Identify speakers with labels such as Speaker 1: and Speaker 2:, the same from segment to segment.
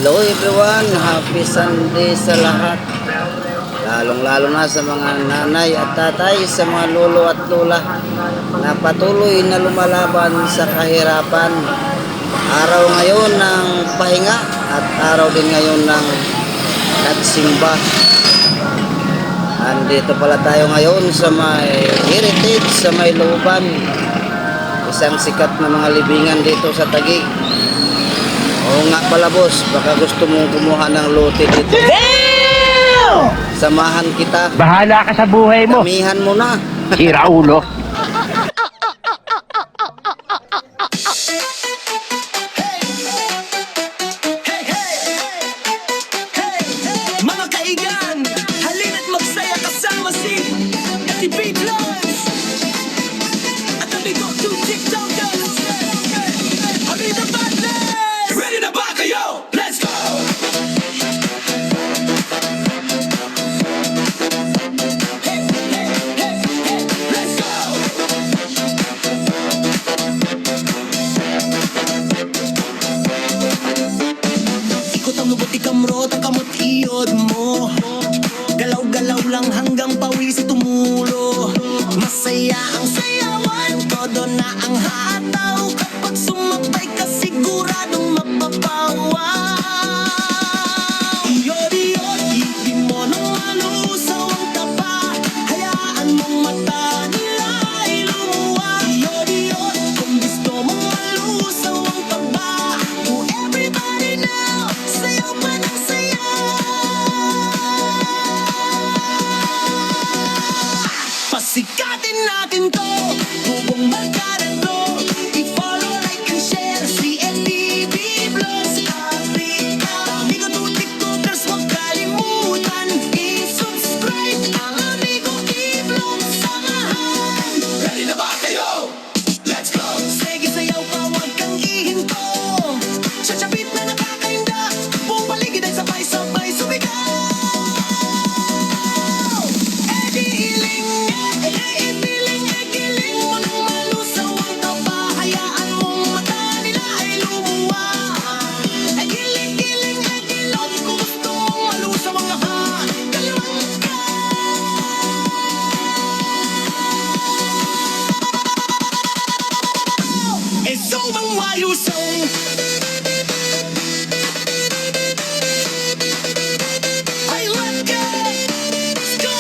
Speaker 1: Hello everyone, happy Sunday sa lahat. Lalong-lalo na sa mga nanay at tatay, sa mga lolo at lola na patuloy na lumalaban sa kahirapan. Araw ngayon ng pahinga at araw din ngayon ng nagsimba. Andito pala tayo ngayon sa may heritage, sa may Looban. Isang sikat na mga libingan dito sa Taguig. Oo nga pala boss, baka gusto mong kumuha ng lote dito.
Speaker 2: Damn!
Speaker 1: Samahan kita.
Speaker 2: Bahala ka sa buhay mo.
Speaker 1: Damihan mo na.
Speaker 2: Sira ulo.
Speaker 3: Mga kaigan, halina't magsaya kasama si TV Plus at ang bigo to TikTokers. Arita Badlands! Ready na ba kayo? Let's go! Let's go! Ikot ang lubot, ikamrot ang kamot iyod mo. Galaw-galaw lang hanggang pawis tumulo. Masaya ang sayawan, todo na ang hataw. Kapag sumabay ka siguradong mapapawa. Iyod-iyod, di mo nang malusaw ang taba. Hayaan mong mata nila ay lumuwa. Iyod-iyod, kung gusto mong malusaw ang taba. To everybody now, sayaw pa ng sayaw. Pasikatin natin to, buong barkada to. I-follow, like, and share si NTV Plus Africa. Amigo to TikTokers, huwag kalimutan i-subscribe ang Amigo Iblog samahan. Ready na ba kayo? Let's go! Sige, sayaw pa, huwag kang ihinto. Sasabit na nakakainda, buong paligid ay sabay-sabay sumigaw. Iling mo nang malusaw ang taba. Hayaan mong mata nila ay lumuwa. Giling, gilot, kung gusto mong malusaw ang lahat. Kalawang ka. Isumang malusaw. Ay, let's go. Let's go.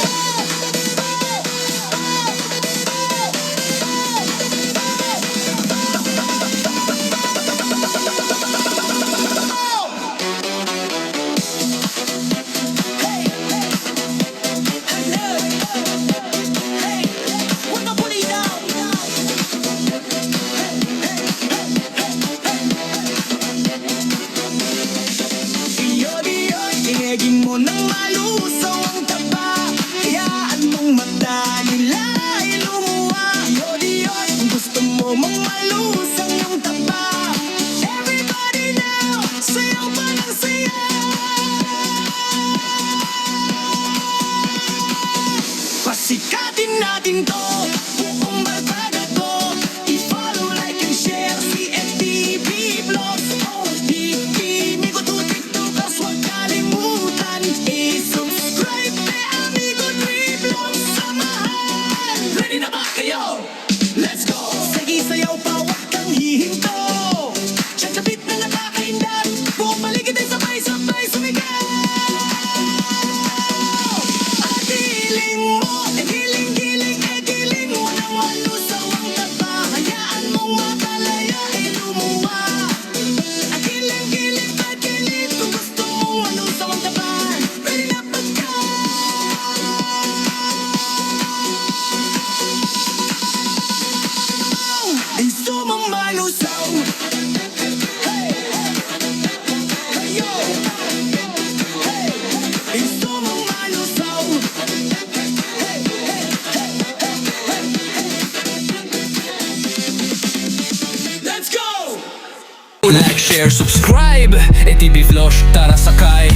Speaker 3: Tingegin mo nang malusaw ang taba. Hayaan mong mata nila ay lumuwa. Iyod-iyod, kung gusto mo mong malusaw yung taba. Everybody now, sayaw pa ng sayaw. Pasikatin natin to, buong barkada to. I-follow, like, and share si NTV Vlogs. Amigo to TikTokers, huwag kalimutan i-subscribe kay Amigo Vlogs samahan. Ready na ba kayo? Let's go! Sige, sayaw pa, huwag kang hihinto. Sasabit na nakakaindat, buong paligid ay sabay-sabay sumigaw. At giling mo, giling mo nang malusaw ang taba. Hayaan mong matalaya ay lumuwa. At giling, kung gusto mong malusaw ang taba. Ready na ba ka? Ay sumang malusaw. Hey! Kayo! Hey! Ay sumang malusaw. Hey! Let's go!
Speaker 4: Like, share, subscribe. ETV Vlogs, tara sakay.